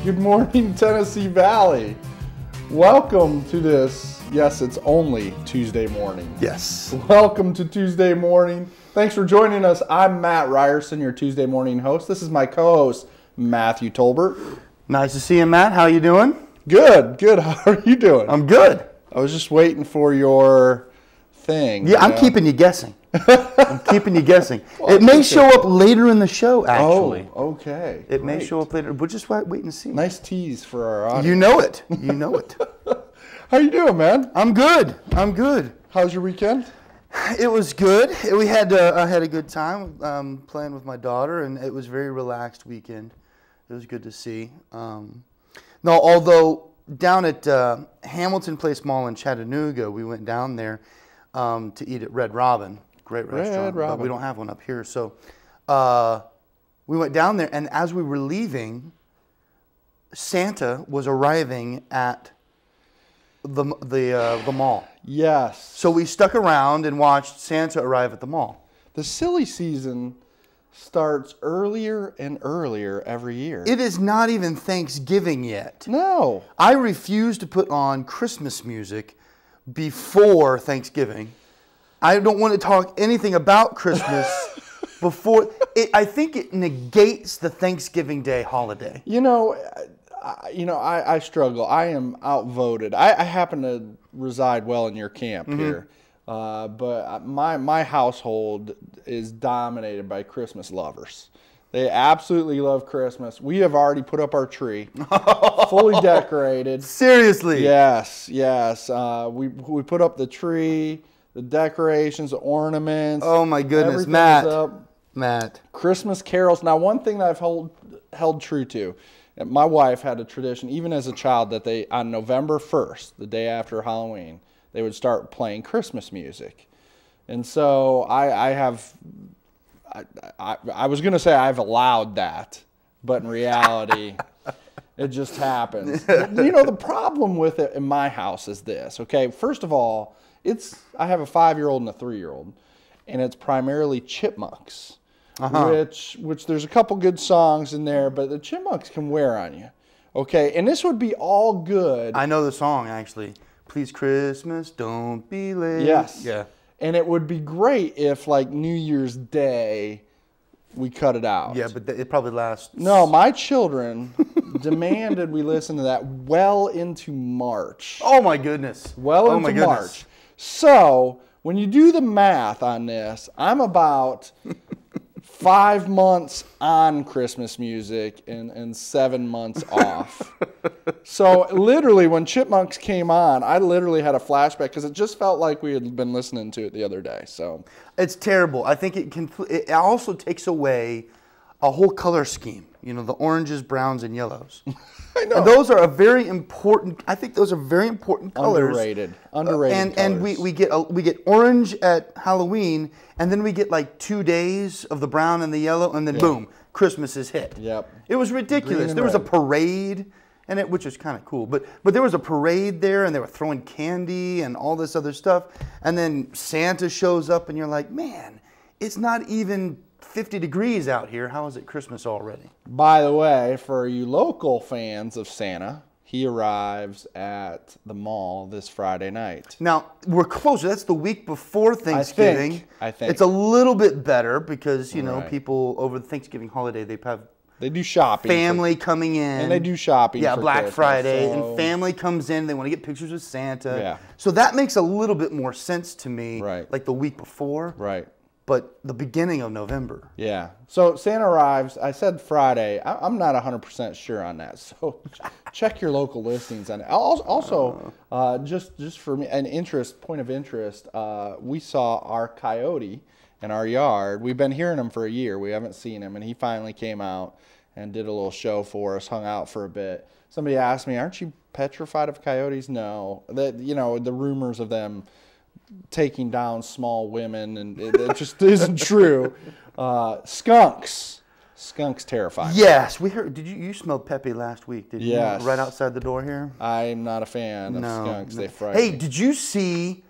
Good morning, Tennessee Valley. Welcome to this, yes, it's only Tuesday morning. Yes. Welcome to Tuesday morning. Thanks for joining us. I'm Matt Ryerson, your Tuesday morning host. This is my co-host, Matthew Tolbert. Nice to see you, Matt. How you doing? Good, good. How are you doing? I'm good. I was just waiting for your thing. Yeah, I'm keeping you guessing. I'm keeping you guessing. Well, it may show up later in the show, actually. Oh, okay. It may show up later. We'll just wait and see. Nice tease for our audience. You know it. You know it. How you doing, man? I'm good. I'm good. How's your weekend? It was good. I had a good time playing with my daughter, and it was a very relaxed weekend. It was good to see. Although down at Hamilton Place Mall in Chattanooga, we went down there to eat at Red Robin. Great restaurant, but we don't have one up here. So we went down there, and as we were leaving, Santa was arriving at the mall. Yes. So we stuck around and watched Santa arrive at the mall. The silly season starts earlier and earlier every year. It is not even Thanksgiving yet. No. I refuse to put on Christmas music before Thanksgiving. I don't want to talk anything about Christmas before. I think it negates the Thanksgiving Day holiday. I struggle. I am outvoted. I happen to reside well in your camp here, but my household is dominated by Christmas lovers. They absolutely love Christmas. We have already put up our tree, fully decorated. Seriously? Yes. We put up the tree, the decorations, the ornaments. Oh my goodness, Matt. Christmas carols. Now, one thing that I've held true to, my wife had a tradition, even as a child, that they, on November 1st, the day after Halloween, they would start playing Christmas music. And so I was going to say I've allowed that, but in reality, it just happens. The problem with it in my house is this, okay? First of all, I have a 5-year-old and a 3-year-old, and it's primarily chipmunks. Which there's a couple good songs in there, but the chipmunks can wear on you. Okay, and this would be all good. I know the song, actually. Please Christmas, don't be late. Yes. Yeah. And it would be great if, like, New Year's Day, we cut it out. Yeah, but it probably lasts. No, my children demanded we listen to that well into March. Oh, my goodness. Well into March. So, when you do the math on this, I'm about 5 months on Christmas music and 7 months off. So literally when Chipmunks came on, I literally had a flashback because it just felt like we had been listening to it the other day. So it's terrible. I think it also takes away a whole color scheme. The oranges, browns, and yellows. I know. And those are very important colors. Underrated colors. And we get orange at Halloween, and then we get like 2 days of the brown and the yellow, and then boom, Christmas is hit. Yep. It was ridiculous. There was a parade, which was kind of cool. But there was a parade there, and they were throwing candy and all this other stuff. And then Santa shows up, and you're like, man, it's not even 50 degrees out here. How is it Christmas already? By the way, for you local fans of Santa, he arrives at the mall this Friday night. Now, we're closer. That's the week before Thanksgiving. I think. It's a little bit better because, people over the Thanksgiving holiday, they do shopping. Family coming in. And they do shopping for Black Christmas, Friday. And family comes in. They want to get pictures with Santa. Yeah. So that makes a little bit more sense to me. Right. Like the week before. Right. But the beginning of November. Yeah. So Santa arrives, I said Friday. I'm not 100% sure on that. So check your local listings on it. Also, just for me, point of interest, we saw our coyote in our yard. We've been hearing him for a year. We haven't seen him, and he finally came out and did a little show for us, hung out for a bit. Somebody asked me, aren't you petrified of coyotes? No. The rumors of them taking down small women, and it just isn't true. Skunks terrify me. Yes, we heard. Did you smelled Pepe last week? Did you? Yes. Right outside the door here. I'm not a fan of skunks. They frighten me. Hey, did you see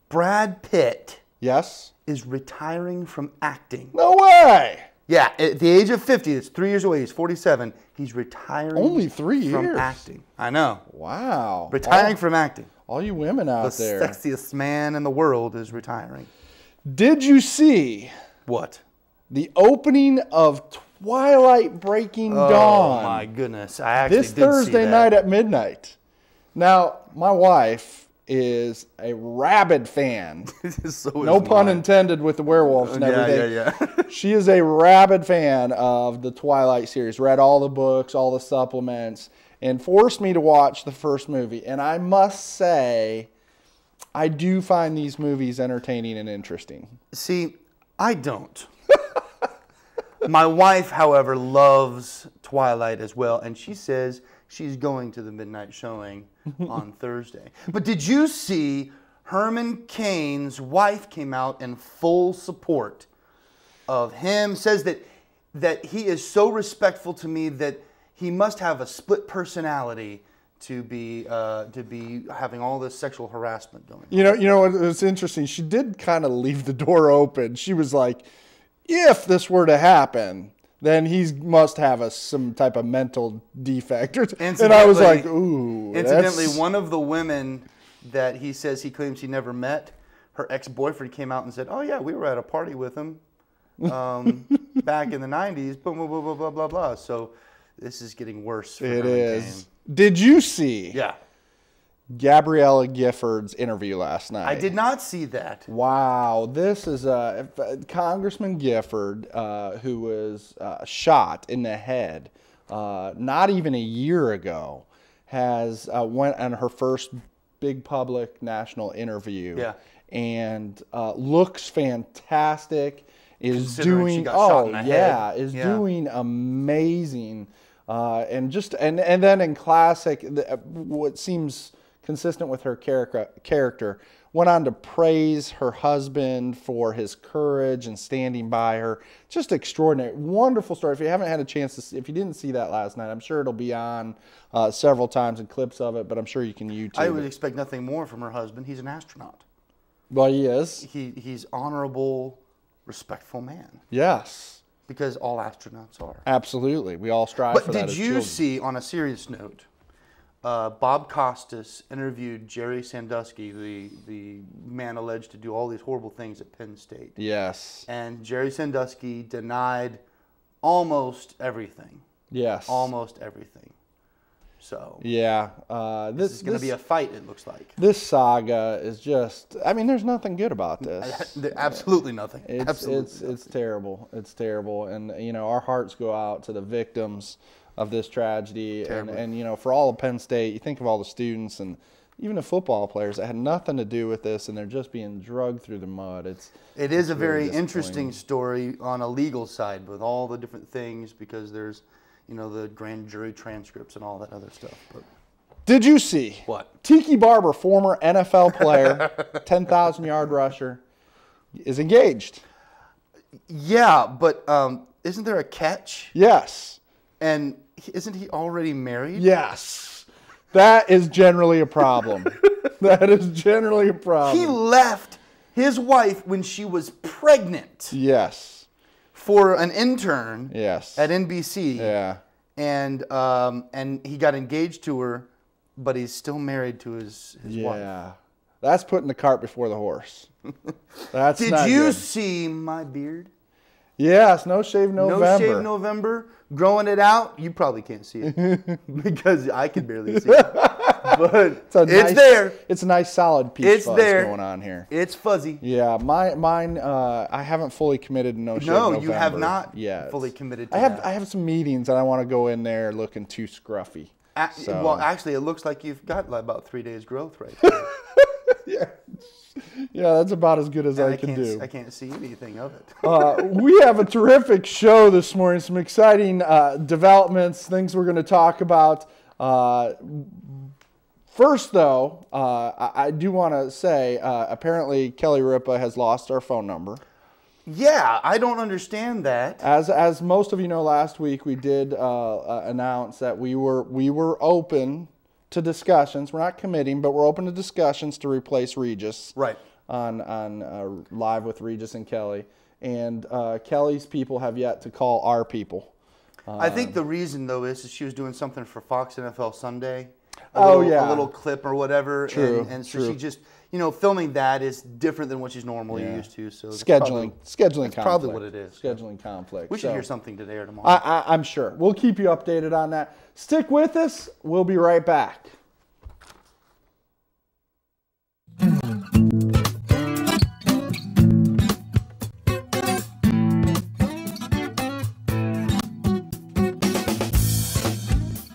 Brad Pitt? Yes. Is retiring from acting. No way. Yeah, at the age of 50, it's 3 years away. He's 47. He's retiring. Only 3 years from acting. I know. Wow. Retiring from acting. All you women out there. The sexiest man in the world is retiring. Did you see what? The opening of Twilight Breaking Dawn. Oh my goodness! I actually this Thursday night at midnight. Now, my wife is a rabid fan. So no pun intended with the werewolves and everything. Yeah. She is a rabid fan of the Twilight series. Read all the books, all the supplements, and forced me to watch the first movie. And I must say, I do find these movies entertaining and interesting. See, I don't. My wife, however, loves Twilight as well, and she says she's going to the midnight showing on Thursday. But did you see Herman Cain's wife came out in full support of him, says that he is so respectful to me that he must have a split personality to be having all this sexual harassment going on. You know, it's interesting. She did kind of leave the door open. She was like, if this were to happen, then he must have some type of mental defect. And I was like, ooh. Incidentally, one of the women that he says he claims he never met, her ex-boyfriend came out and said, oh, yeah, we were at a party with him back in the 90s, blah, blah, blah, blah, blah, blah, blah. So this is getting worse for It Herman is. Cain. Did you see Yeah. Gabriella Gifford's interview last night? I did not see that. Wow. This is Congressman Gifford, who was shot in the head not even a year ago, has went on her first big public national interview. Yeah. And looks fantastic. Is Considering doing she got shot in the head. is doing amazing. And then in classic, what seems consistent with her character, went on to praise her husband for his courage and standing by her. Just extraordinary, wonderful story. If you haven't had a chance to see, if you didn't see that last night, I'm sure it'll be on several times and clips of it, but I'm sure you can YouTube I would it. expect nothing more from her husband. He's an astronaut. Well, he is. He's honorable, respectful man. Yes. Because all astronauts are. Absolutely. We all strive for that But as did you children. see, on a serious note, Bob Costas interviewed Jerry Sandusky, the man alleged to do all these horrible things at Penn State. Yes. And Jerry Sandusky denied almost everything. Yes. Almost everything. So yeah, this is going to be a fight, it looks like. This saga is just, I mean, there's nothing good about this. Absolutely nothing. It's terrible. It's terrible. And, you know, our hearts go out to the victims of this tragedy. And, you know, for all of Penn State, you think of all the students and even the football players that had nothing to do with this, and they're just being drugged through the mud. It is a very interesting story on a legal side with all the different things, because there's, you know, the grand jury transcripts and all that other stuff. But did you see what? Tiki Barber, former NFL player, 10,000-yard rusher, is engaged. Yeah, but isn't there a catch? Yes. And isn't he already married? Yes. That is generally a problem. That is generally a problem. He left his wife when she was pregnant. Yes. For an intern. Yes. At NBC. Yeah. And he got engaged to her, but he's still married to his wife. Yeah. That's putting the cart before the horse. That's Did not you good. see my beard? Yes, No Shave November. No Shave November. Growing it out. You probably can't see it because I can barely see it. But it's there. It's a nice solid peach fuzz going on here. It's fuzzy. Yeah, mine. I haven't fully committed to No Shave November. No, you have not fully committed to that. I have some meetings and I want to go in there looking too scruffy. Well, actually, it looks like you've got about 3 days growth right there. Yeah, that's about as good as I can do. I can't see anything of it. We have a terrific show this morning. Some exciting developments, things we're going to talk about. First, though, I do want to say, apparently Kelly Ripa has lost our phone number. Yeah, I don't understand that. As most of you know, last week we did announce that we were open to discussions. We're not committing, but we're open to discussions to replace Regis. Right. On Live with Regis and Kelly. and Kelly's people have yet to call our people. I think the reason, though, is she was doing something for Fox NFL Sunday. A little clip or whatever. True. And so she just, filming that is different than what she's normally used to. So scheduling conflict. Probably what it is. Scheduling conflict. We should hear something today or tomorrow. I'm sure. We'll keep you updated on that. Stick with us. We'll be right back.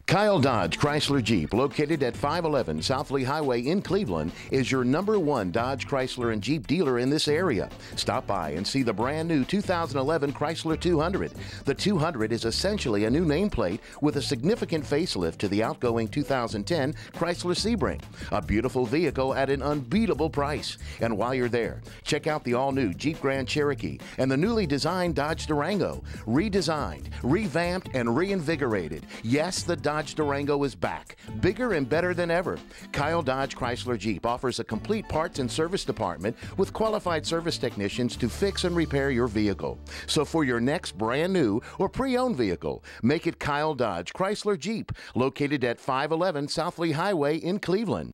Kyle Dodge Chrysler Jeep, located at 511 South Lee Highway in Cleveland, is your #1 Dodge Chrysler and Jeep dealer in this area. Stop by and see the brand new 2011 Chrysler 200. The 200 is essentially a new nameplate with a significant facelift to the outgoing 2010 Chrysler Sebring. A beautiful vehicle at an unbeatable price. And while you're there, check out the all-new Jeep Grand Cherokee and the newly designed Dodge Durango. Redesigned, revamped, and reinvigorated. Yes, the Dodge Durango is back, bigger and better than ever. Kyle Dodge Chrysler Jeep offers a complete parts and service department with qualified service technicians to fix and repair your vehicle. So for your next brand new or pre-owned vehicle, make it Kyle Dodge Chrysler Jeep, located at 511 South Lee Highway in Cleveland.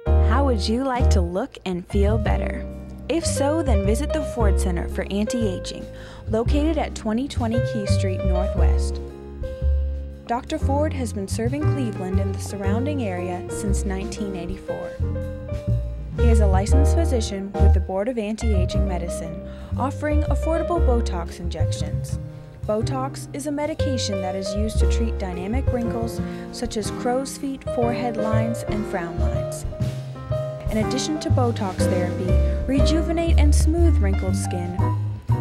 How would you like to look and feel better? If so, then visit the Ford Center for Anti-Aging, located at 2020 Key Street Northwest. Dr. Ford has been serving Cleveland and the surrounding area since 1984. He is a licensed physician with the Board of Anti-Aging Medicine, offering affordable Botox injections. Botox is a medication that is used to treat dynamic wrinkles such as crow's feet, forehead lines, and frown lines. In addition to Botox therapy, rejuvenate and smooth wrinkled skin.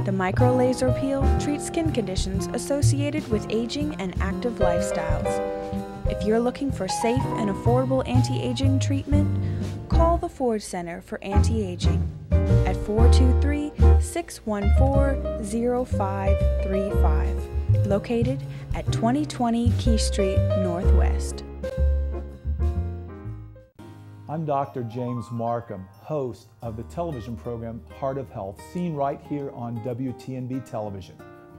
The micro-laser peel treats skin conditions associated with aging and active lifestyles. If you're looking for safe and affordable anti-aging treatment, call the Ford Center for Anti-Aging at 423-614-0535, located at 2020 Key Street Northwest. I'm Dr. James Markham, host of the television program Heart of Health, seen right here on WTNB television,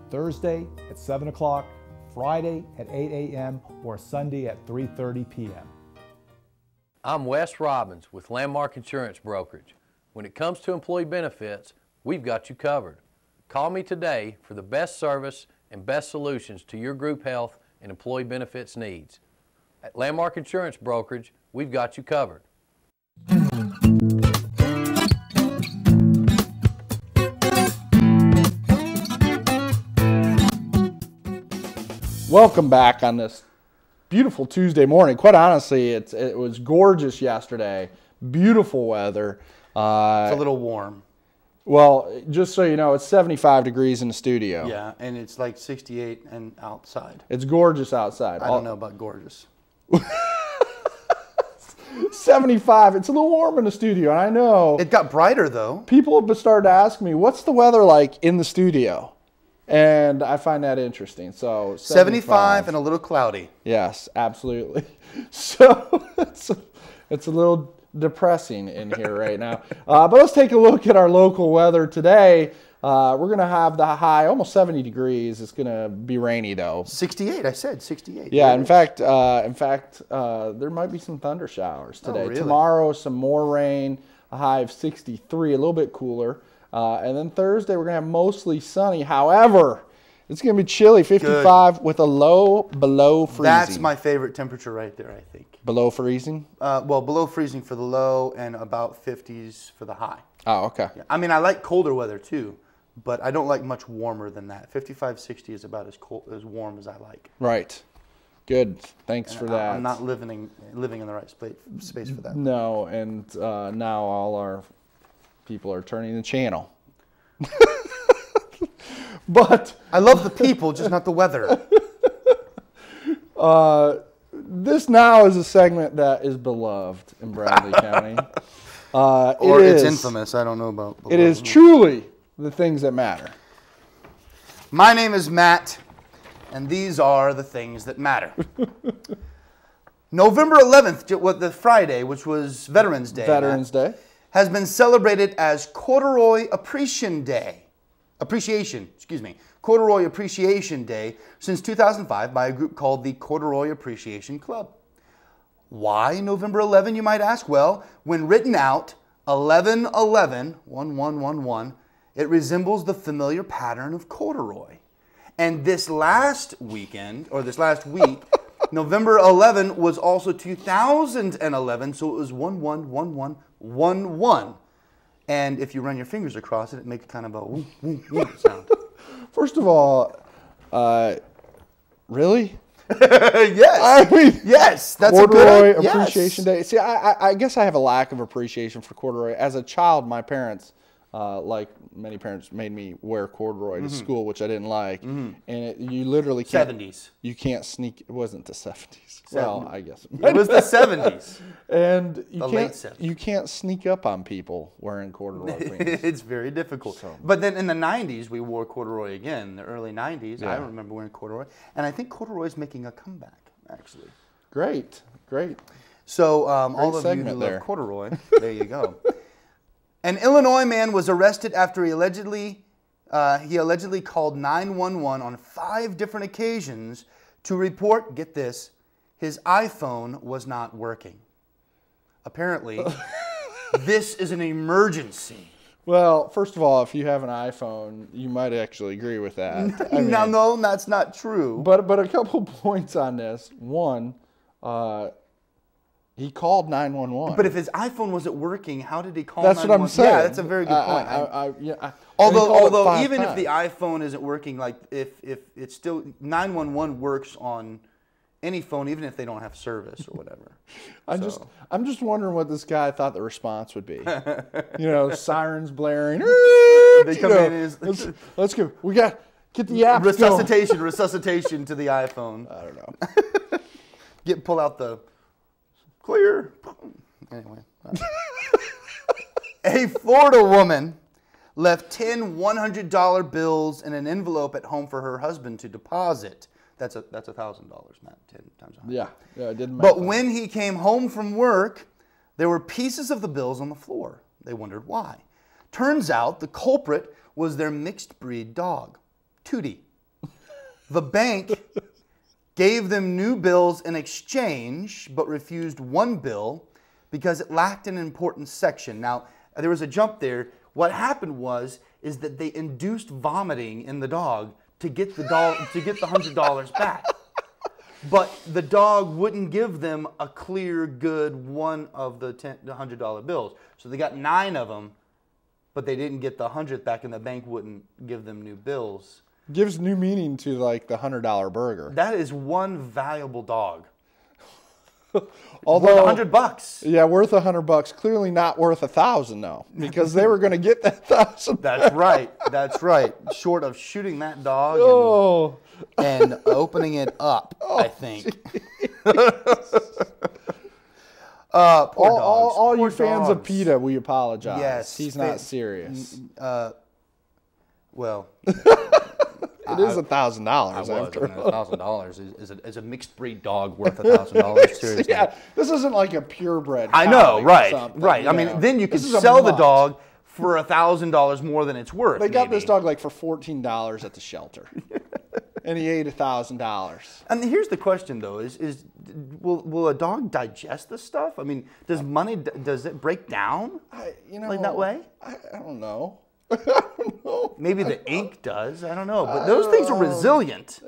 Thursday at 7 o'clock, Friday at 8 a.m., or Sunday at 3:30 p.m. I'm Wes Robbins with Landmark Insurance Brokerage. When it comes to employee benefits, we've got you covered. Call me today for the best service and best solutions to your group health and employee benefits needs. At Landmark Insurance Brokerage, we've got you covered. Welcome back on this beautiful Tuesday morning. Quite honestly, it was gorgeous yesterday. Beautiful weather. It's a little warm. Well, just so you know, it's 75 degrees in the studio. Yeah, and it's like 68 and outside. It's gorgeous outside. I don't know about gorgeous. 75. It's a little warm in the studio, and I know. It got brighter, though. People have started to ask me, what's the weather like in the studio? And I find that interesting. So 75 and a little cloudy. Yes, absolutely. So it's a little depressing in here right now. But let's take a look at our local weather today. We're going to have the high almost 70 degrees. It's going to be rainy though. 68. I said 68. Yeah. In fact, there might be some thunder showers today. Oh, really? Tomorrow, some more rain. A high of 63, a little bit cooler. And then Thursday, we're going to have mostly sunny. However, it's going to be chilly, 55 with a low below freezing. That's my favorite temperature right there, I think. Below freezing? Well, below freezing for the low and about 50s for the high. Oh, okay. Yeah. I mean, I like colder weather too, but I don't like much warmer than that. 55, 60 is about as cold, as warm as I like. Right. Good. Thanks for that. I'm not living in the right space for that. No, and now all our people are turning the channel. But I love the people, just not the weather. This now is a segment that is beloved in Bradley County. Or it's infamous. I don't know about beloved. It is truly the things that matter. My name is Matt, and these are the things that matter. November 11th, the Friday, which was Veterans Day. Veterans Day. has been celebrated as Corduroy Appreciation Day. Corduroy Appreciation Day since 2005 by a group called the Corduroy Appreciation Club. Why November 11, you might ask? Well, when written out, 11-11, 1111, it resembles the familiar pattern of corduroy. And this last weekend, or this last week, November 11 was also 2011, so it was 111111. And if you run your fingers across it, it makes kind of a whoop, whoop, whoop sound. First of all, really? Yes. I mean, yes. That's Corduroy a good Appreciation Day. See, I guess I have a lack of appreciation for corduroy. As a child, my parents, like many parents, made me wear corduroy to school, which I didn't like. And you literally can't. 70s. You can't sneak. It wasn't the 70s. Well, I guess it was the 70s. And You can't sneak up on people wearing corduroy things. It's very difficult. But then in the 90s, we wore corduroy again. The early 90s, I remember wearing corduroy. And I think corduroy is making a comeback, actually. Great. So all of you who love corduroy, there you go. An Illinois man was arrested after he allegedly called 911 on 5 different occasions to report, get this, his iPhone was not working. Apparently, this is an emergency. Well, first of all, if you have an iPhone, you might actually agree with that. I mean, no, that's not true. But a couple points on this. One, he called 911. But if his iPhone wasn't working, how did he call 911? That's what I'm saying. Yeah, that's a very good point. Although even if the iPhone isn't working, like if it's still 911 works on any phone, even if they don't have service or whatever. I'm just wondering what this guy thought the response would be. Sirens blaring. They come in. Let's go. We got get the app. Resuscitation to the iPhone. I don't know. Pull out the clear. Anyway, a Florida woman left 10 $100 bills in an envelope at home for her husband to deposit. That's $1,000, Matt. 10 times 100. Yeah, it didn't. But when he came home from work, there were pieces of the bills on the floor. They wondered why. Turns out the culprit was their mixed breed dog, Tootie. The bank gave them new bills in exchange, but refused one bill because it lacked an important section. Now, there was a jump there. What happened is that they induced vomiting in the dog to get the $100 back. But the dog wouldn't give them a clear, good one of the $100 bills. So they got 9 of them, but they didn't get the 100th back, and the bank wouldn't give them new bills. Gives new meaning to like the $100 burger. That is one valuable dog. Although worth $100. Yeah, worth $100. Clearly not worth 1,000 though, because they were going to get that 1,000. That's right. That's right. Short of shooting that dog and opening it up, I think. All you fans of PETA, we apologize. Yes, he's not serious. Well. It is $1,000. $1,000 is a mixed breed dog worth $1,000. Seriously. Yeah, this isn't like a purebred. I know, right? Right. I mean, then you could sell the dog for $1,000 more than it's worth. They got this dog like for $14 at the shelter, and he ate $1,000. And here's the question, though: will a dog digest this stuff? I mean, does it break down? Like that way? I don't know. Maybe the ink does. I don't know. But those things are resilient.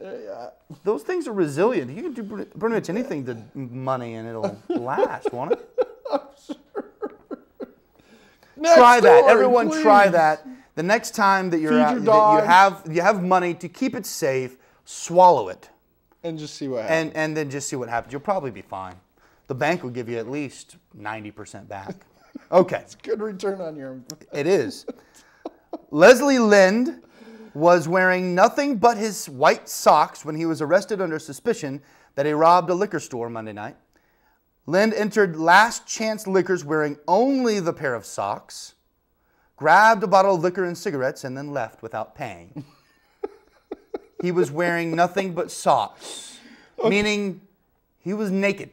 Those things are resilient. You can do pretty much anything to money and it'll last, won't it? I'm sure. Try that. Everyone try that. The next time that you're out, that you have money to keep it safe, swallow it. And just see what happens. And then just see what happens. You'll probably be fine. The bank will give you at least 90% back. Okay. It's a good return on your investment. It is. Leslie Lind was wearing nothing but his white socks when he was arrested under suspicion that he robbed a liquor store Monday night. Lind entered Last Chance Liquors wearing only the pair of socks, grabbed a bottle of liquor and cigarettes, and then left without paying. He was wearing nothing but socks, meaning he was naked.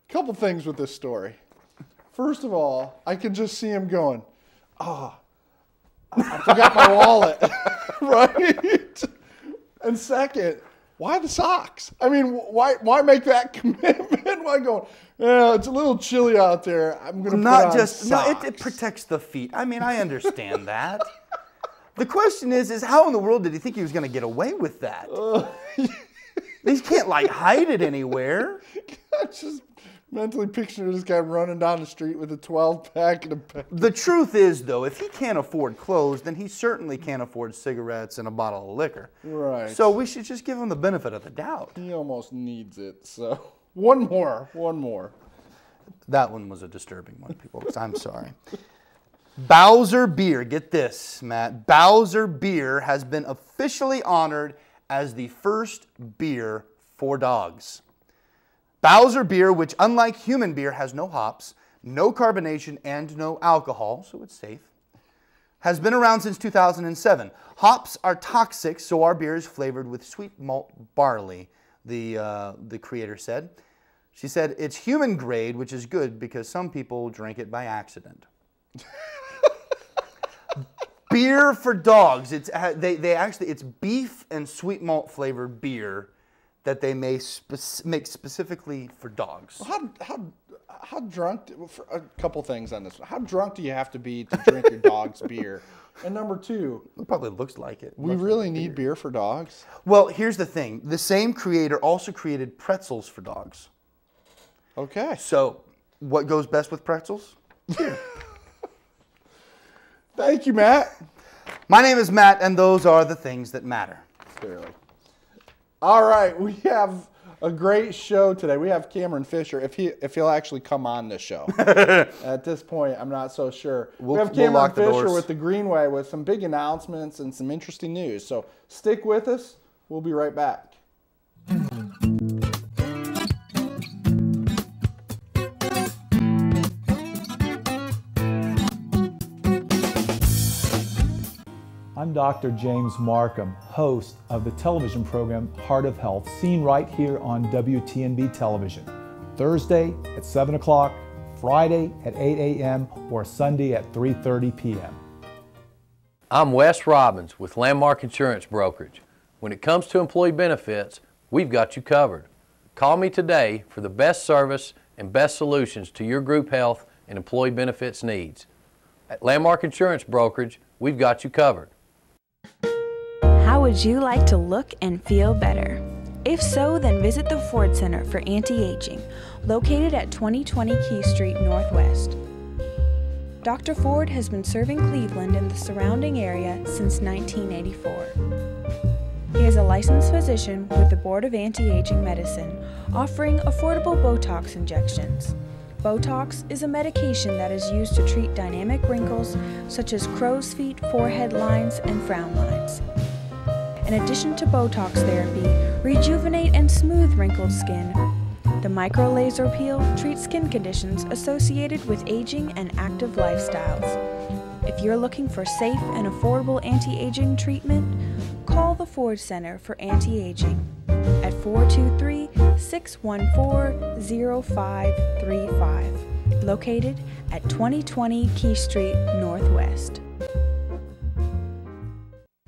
Couple things with this story. First of all, I could just see him going, I forgot my wallet, right? And second, why the socks? I mean, why make that commitment? Why go, yeah, it's a little chilly out there. I'm going to put on socks. No, it protects the feet. I mean, I understand that. The question is how in the world did he think he was going to get away with that? He can't, like, hide it anywhere. I just mentally picture this guy running down the street with a 12-pack and a... The truth is, though, if he can't afford clothes, then he certainly can't afford cigarettes and a bottle of liquor. Right. So we should just give him the benefit of the doubt. He almost needs it, so... One more. That one was a disturbing one, people. I'm sorry. Bowser Beer, get this, Matt. Bowser Beer has been officially honored as the first beer for dogs. Bowser Beer, which unlike human beer has no hops, no carbonation, and no alcohol, so it's safe, has been around since 2007. Hops are toxic, so our beer is flavored with sweet malt barley, the creator said. She said, it's human grade, which is good because some people drink it by accident. Beer for dogs. It's beef and sweet malt flavored beer that they make specifically for dogs. How drunk? For a couple things on this. How drunk do you have to be to drink your dog's beer? And number two, it probably looks like it. We really need beer for dogs? Well, here's the thing. The same creator also created pretzels for dogs. Okay. So, what goes best with pretzels? Beer. Thank you, Matt. My name is Matt, and those are the things that matter. Clearly. All right, we have a great show today. We have Cameron Fisher, if he'll actually come on this show. At this point, I'm not so sure. We have Cameron Fisher with the Greenway with some big announcements and some interesting news. So stick with us. We'll be right back. I'm Dr. James Markham, host of the television program Heart of Health, seen right here on WTNB television, Thursday at 7 o'clock, Friday at 8 a.m., or Sunday at 3:30 p.m. I'm Wes Robbins with Landmark Insurance Brokerage. When it comes to employee benefits, we've got you covered. Call me today for the best service and best solutions to your group health and employee benefits needs. At Landmark Insurance Brokerage, we've got you covered. How would you like to look and feel better? If so, then visit the Ford Center for Anti-Aging, located at 2020 Key Street Northwest. Dr. Ford has been serving Cleveland and the surrounding area since 1984. He is a licensed physician with the Board of Anti-Aging Medicine, offering affordable Botox injections. Botox is a medication that is used to treat dynamic wrinkles such as crow's feet, forehead lines, and frown lines. In addition to Botox therapy, rejuvenate and smooth wrinkled skin. The micro-laser peel treats skin conditions associated with aging and active lifestyles. If you're looking for safe and affordable anti-aging treatment, call the Ford Center for Anti-Aging at 423-614-0535, located at 2020 Key Street Northwest.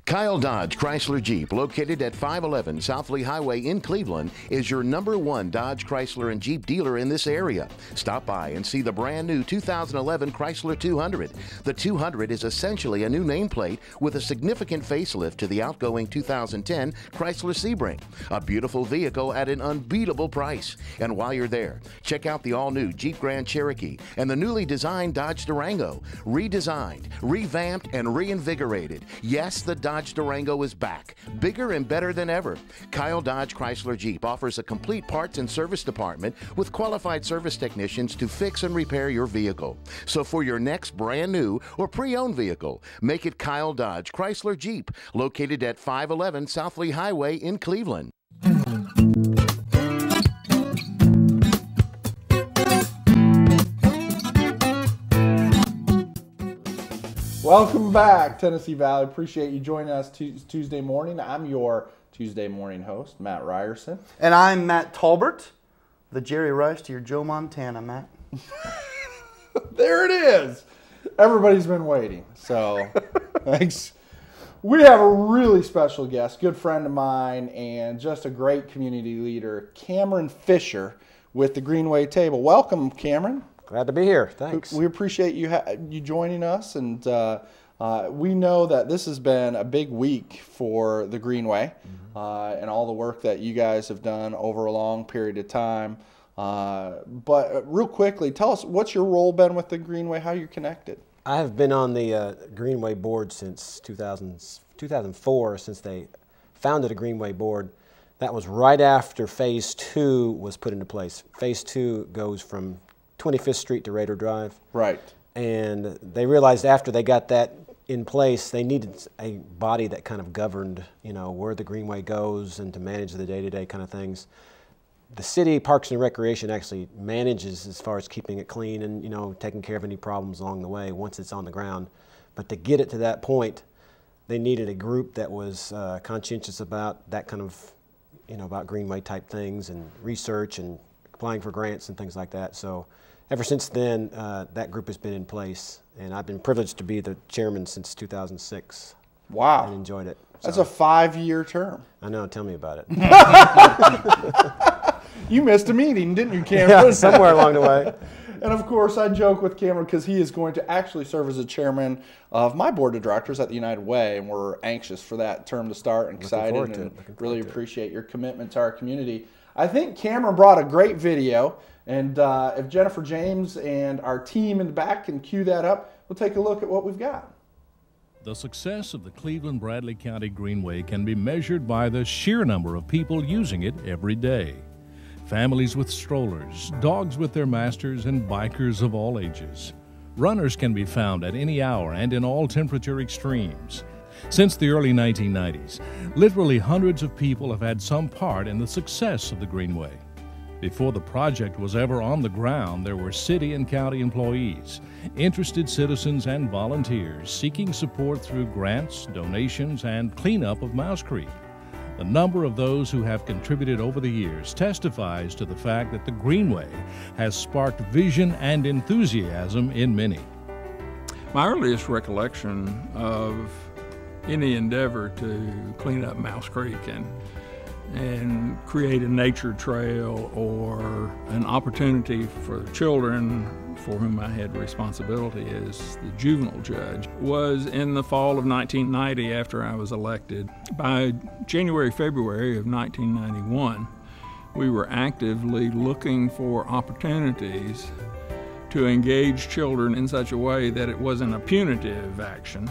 Kyle Dodge Chrysler Jeep, located at 511 South Lee Highway in Cleveland, is your #1 Dodge Chrysler and Jeep dealer in this area. Stop by and see the brand new 2011 Chrysler 200. The 200 is essentially a new nameplate with a significant facelift to the outgoing 2010 Chrysler Sebring. A beautiful vehicle at an unbeatable price. And while you're there, check out the all-new Jeep Grand Cherokee and the newly designed Dodge Durango. Redesigned, revamped, and reinvigorated. Yes, the Dodge Durango is back, bigger and better than ever. Kyle Dodge Chrysler Jeep offers a complete parts and service department with qualified service technicians to fix and repair your vehicle. So for your next brand new or pre-owned vehicle, make it Kyle Dodge Chrysler Jeep, located at 511 South Lee Highway in Cleveland. Welcome back, Tennessee Valley. Appreciate you joining us Tuesday morning. I'm your Tuesday morning host, Matt Ryerson. And I'm Matt Talbert, the Jerry Rice to your Joe Montana, Matt. There it is. Everybody's been waiting. So, thanks. We have a really special guest, good friend of mine, and just a great community leader, Cameron Fisher with the Greenway Table. Welcome, Cameron. Glad to be here. Thanks. We appreciate you joining us, and we know that this has been a big week for the Greenway and all the work that you guys have done over a long period of time. But real quickly, tell us, what's your role been with the Greenway, how you're connected? I have been on the Greenway board since 2004, since they founded a Greenway board. That was right after Phase 2 was put into place. Phase 2 goes from 25th Street to Raider Drive. Right. And they realized after they got that in place, they needed a body that kind of governed, you know, where the Greenway goes and to manage the day-to-day kind of things. The city Parks and Recreation actually manages as far as keeping it clean and, you know, taking care of any problems along the way once it's on the ground. But to get it to that point, they needed a group that was conscientious about that kind of, you know, about Greenway type things and research and applying for grants and things like that. So ever since then, that group has been in place, and I've been privileged to be the chairman since 2006. Wow. And enjoyed it. That's a 5-year term. I know, tell me about it. You missed a meeting, didn't you, Cameron? Yeah, somewhere along the way. And of course, I joke with Cameron because he is going to actually serve as the chairman of my board of directors at the United Way, and we're anxious for that term to start and excited and really appreciate your commitment to our community. I think Cameron brought a great video, and if Jennifer James and our team in the back can cue that up, we'll take a look at what we've got. The success of the Cleveland-Bradley County Greenway can be measured by the sheer number of people using it every day. Families with strollers, dogs with their masters, and bikers of all ages. Runners can be found at any hour and in all temperature extremes. Since the early 1990s, literally hundreds of people have had some part in the success of the Greenway. Before the project was ever on the ground, there were city and county employees, interested citizens, and volunteers seeking support through grants, donations, and cleanup of Mouse Creek. The number of those who have contributed over the years testifies to the fact that the Greenway has sparked vision and enthusiasm in many. My earliest recollection of any endeavor to clean up Mouse Creek and create a nature trail or an opportunity for children for whom I had responsibility as the juvenile judge was in the fall of 1990 after I was elected. By January, February of 1991, we were actively looking for opportunities to engage children in such a way that it wasn't a punitive action,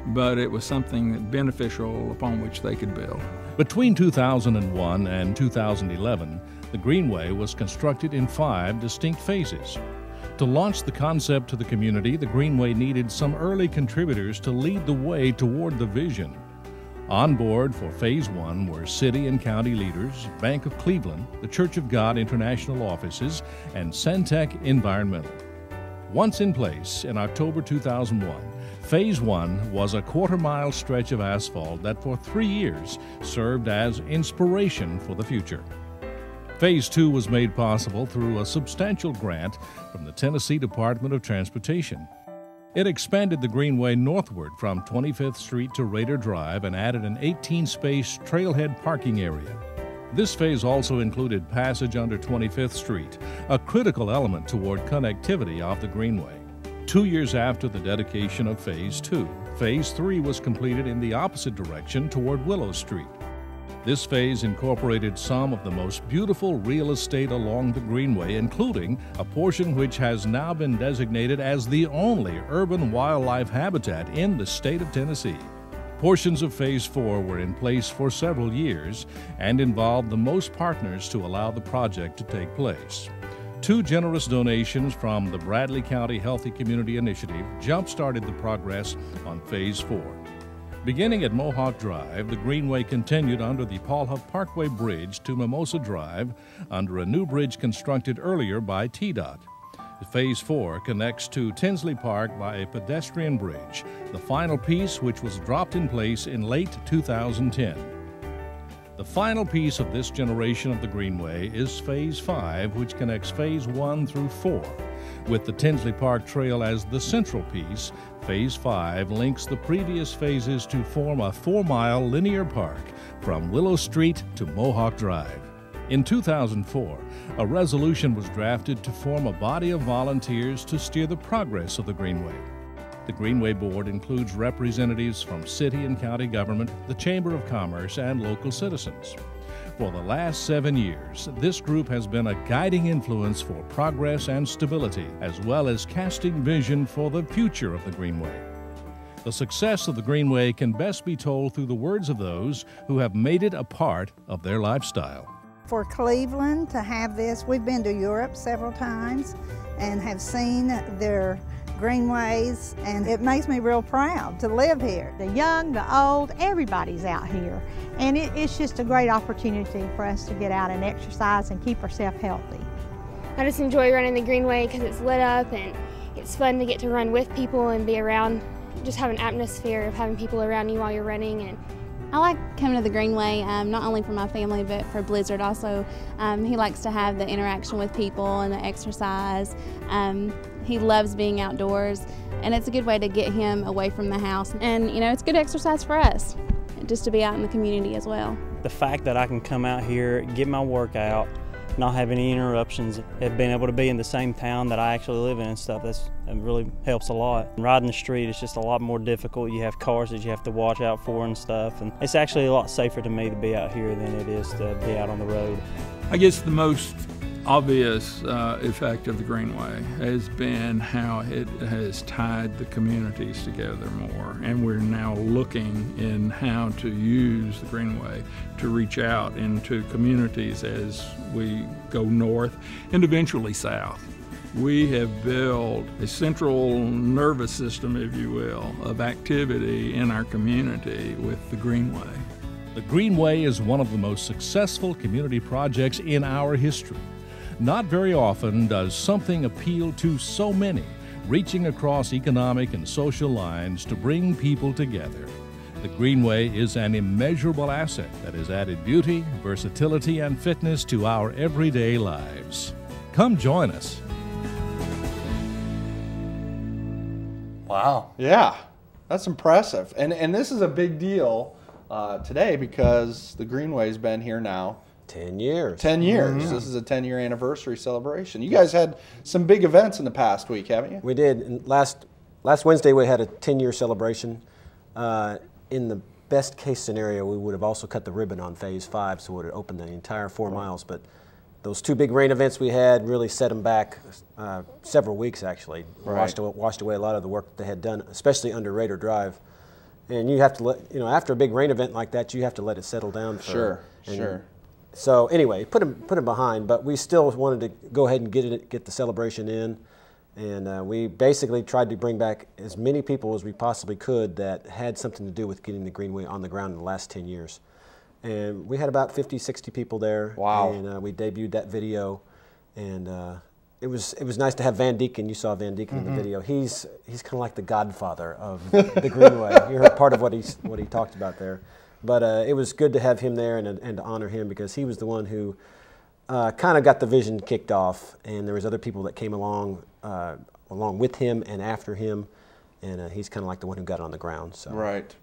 but it was something beneficial upon which they could build. Between 2001 and 2011, the Greenway was constructed in 5 distinct phases. To launch the concept to the community, the Greenway needed some early contributors to lead the way toward the vision. On board for Phase 1 were city and county leaders, Bank of Cleveland, the Church of God International Offices, and Centec Environmental. Once in place in October 2001, Phase 1 was a quarter-mile stretch of asphalt that for 3 years served as inspiration for the future. Phase 2 was made possible through a substantial grant from the Tennessee Department of Transportation. It expanded the Greenway northward from 25th Street to Raider Drive and added an 18-space trailhead parking area. This phase also included passage under 25th Street, a critical element toward connectivity off the Greenway. 2 years after the dedication of Phase 2, Phase 3 was completed in the opposite direction toward Willow Street. This phase incorporated some of the most beautiful real estate along the Greenway, including a portion which has now been designated as the only urban wildlife habitat in the state of Tennessee. Portions of Phase 4 were in place for several years and involved the most partners to allow the project to take place. 2 generous donations from the Bradley County Healthy Community Initiative jump-started the progress on Phase 4. Beginning at Mohawk Drive, the Greenway continued under the Paul Huff Parkway Bridge to Mimosa Drive under a new bridge constructed earlier by TDOT. Phase 4 connects to Tinsley Park by a pedestrian bridge, the final piece which was dropped in place in late 2010. The final piece of this generation of the Greenway is Phase 5, which connects Phase 1 through 4. With the Tinsley Park Trail as the central piece, Phase 5 links the previous phases to form a 4-mile linear park from Willow Street to Mohawk Drive. In 2004, a resolution was drafted to form a body of volunteers to steer the progress of the Greenway. The Greenway Board includes representatives from city and county government, the Chamber of Commerce, and local citizens. For the last 7 years, this group has been a guiding influence for progress and stability, as well as casting vision for the future of the Greenway. The success of the Greenway can best be told through the words of those who have made it a part of their lifestyle. For Cleveland to have this, we've been to Europe several times and have seen their greenways, and it makes me real proud to live here. The young, the old, everybody's out here, and it's just a great opportunity for us to get out and exercise and keep ourselves healthy. I just enjoy running the Greenway because it's lit up and it's fun to get to run with people and be around, just have an atmosphere of having people around you while you're running. And I like coming to the Greenway, not only for my family, but for Blizzard also. He likes to have the interaction with people and the exercise. He loves being outdoors, and it's a good way to get him away from the house. And, you know, it's good exercise for us, just to be out in the community as well. The fact that I can come out here, get my workout, not have any interruptions, and being able to be in the same town that I actually live in and stuff, that really helps a lot. Riding the street is just a lot more difficult. You have cars that you have to watch out for and stuff, and it's actually a lot safer to me to be out here than it is to be out on the road. I guess the most obvious effect of the Greenway has been how it has tied the communities together more, and we're now looking in how to use the Greenway to reach out into communities as we go north and eventually south. We have built a central nervous system, if you will, of activity in our community with the Greenway. The Greenway is one of the most successful community projects in our history. Not very often does something appeal to so many, reaching across economic and social lines to bring people together. The Greenway is an immeasurable asset that has added beauty, versatility, and fitness to our everyday lives. Come join us. Wow. Yeah, that's impressive. And this is a big deal today because the Greenway's been here now 10 years. 10 years. This is a 10-year anniversary celebration. You guys had some big events in the past week, haven't you? We did. And last Wednesday we had a 10-year celebration. In the best case scenario, we would have also cut the ribbon on Phase 5, so it would have opened the entire 4 miles. But those 2 big rain events we had really set them back several weeks, actually. Right. Washed away a lot of the work they had done, especially under Raider Drive. And you have to let, after a big rain event like that, you have to let it settle down. Sure. So anyway, put him behind, but we still wanted to go ahead and get the celebration in, and we basically tried to bring back as many people as we possibly could that had something to do with getting the Greenway on the ground in the last 10 years. And we had about 50, 60 people there. Wow. And we debuted that video, and it was nice to have Van Deeken. You saw Van Deeken in the video. He's kind of like the godfather of the Greenway. You heard part of what he talked about there. But it was good to have him there and to honor him because he was the one who kind of got the vision kicked off, and there was other people that came along with him and after him, and he's kind of like the one who got on the ground. So. Right.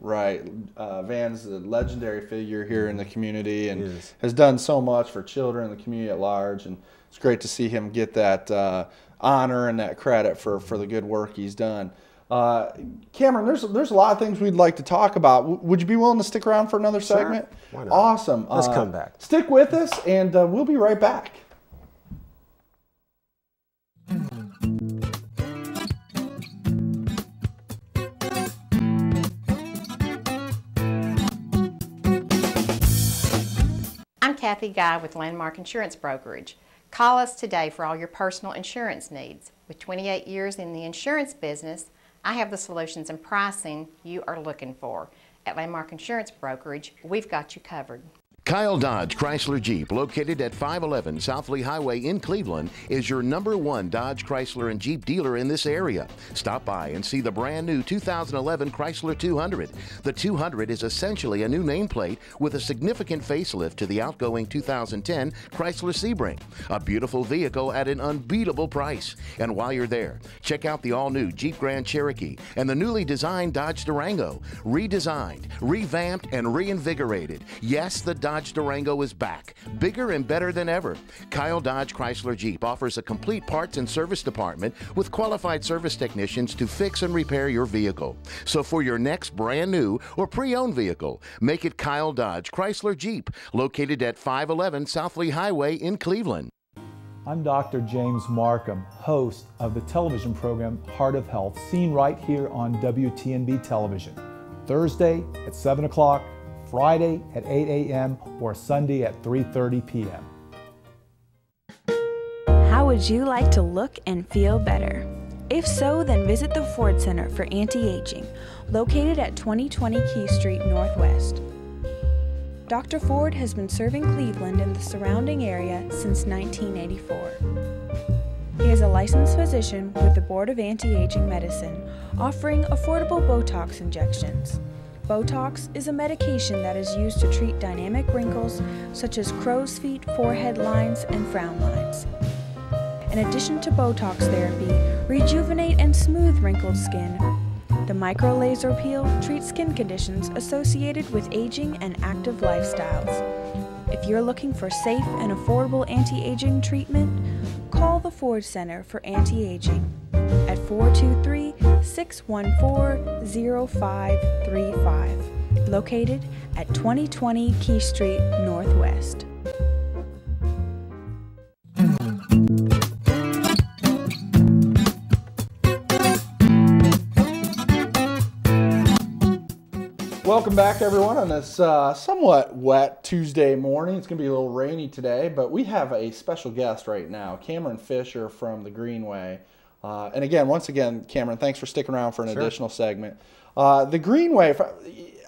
Van's a legendary figure here in the community and has done so much for children and the community at large, and it's great to see him get that honor and that credit for the good work he's done. Cameron, there's a lot of things we'd like to talk about. Would you be willing to stick around for another segment? Sure. Why not? Awesome. Let's come back. Stick with us, and we'll be right back. I'm Kathy Guy with Landmark Insurance Brokerage. Call us today for all your personal insurance needs. With 28 years in the insurance business, I have the solutions and pricing you are looking for. At Landmark Insurance Brokerage, we've got you covered. Kyle Dodge Chrysler Jeep, located at 511 South Lee Highway in Cleveland, is your #1 Dodge Chrysler and Jeep dealer in this area. Stop by and see the brand new 2011 Chrysler 200. The 200 is essentially a new nameplate with a significant facelift to the outgoing 2010 Chrysler Sebring. A beautiful vehicle at an unbeatable price. And while you're there, check out the all-new Jeep Grand Cherokee and the newly designed Dodge Durango. Redesigned, revamped, and reinvigorated. Yes, the Dodge Durango is back, bigger and better than ever. Kyle Dodge Chrysler Jeep offers a complete parts and service department with qualified service technicians to fix and repair your vehicle. So for your next brand new or pre-owned vehicle, make it Kyle Dodge Chrysler Jeep, located at 511 South Lee Highway in Cleveland. I'm Dr. James Markham, host of the television program Heart of Health, seen right here on WTNB television. Thursday at 7 o'clock, Friday at 8 a.m., or Sunday at 3:30 p.m. How would you like to look and feel better? If so, then visit the Ford Center for Anti-Aging, located at 2020 Key Street Northwest. Dr. Ford has been serving Cleveland and the surrounding area since 1984. He is a licensed physician with the Board of Anti-Aging Medicine, offering affordable Botox injections. Botox is a medication that is used to treat dynamic wrinkles such as crow's feet, forehead lines, and frown lines. In addition to Botox therapy, rejuvenate and smooth wrinkled skin. The micro-laser peel treats skin conditions associated with aging and active lifestyles. If you're looking for safe and affordable anti-aging treatment, call the Ford Center for Anti-Aging at 423-614-0535, located at 2020 Key Street Northwest. Welcome back, everyone, on this somewhat wet Tuesday morning. It's going to be a little rainy today, but we have a special guest right now, Cameron Fisher from the Greenway. And again, once again, Cameron, thanks for sticking around for an additional segment. The Greenway,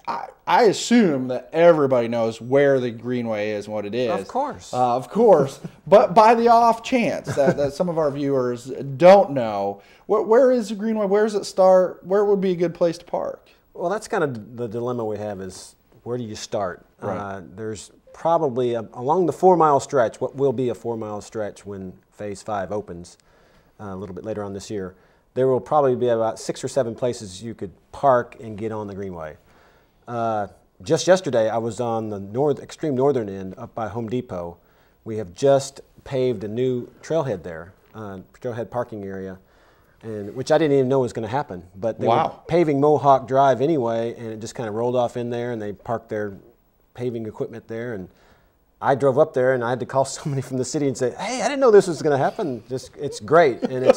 I assume that everybody knows where the Greenway is and what it is. Of course. Of course. But by the off chance that some of our viewers don't know, where is the Greenway? Where does it start? Where would be a good place to park? Well, that's kind of the dilemma we have is where do you start? Right. There's probably, along the 4-mile stretch, what will be a 4-mile stretch when Phase 5 opens a little bit later on this year, there will probably be about 6 or 7 places you could park and get on the Greenway. Just yesterday, I was on the extreme northern end up by Home Depot. We have just paved a new trailhead there, trailhead parking area, which I didn't even know was going to happen. But they were paving Mohawk Drive anyway, and it just kind of rolled off in there, and they parked their paving equipment there. And I drove up there, and I had to call somebody from the city and say, "Hey, I didn't know this was going to happen. It's great." And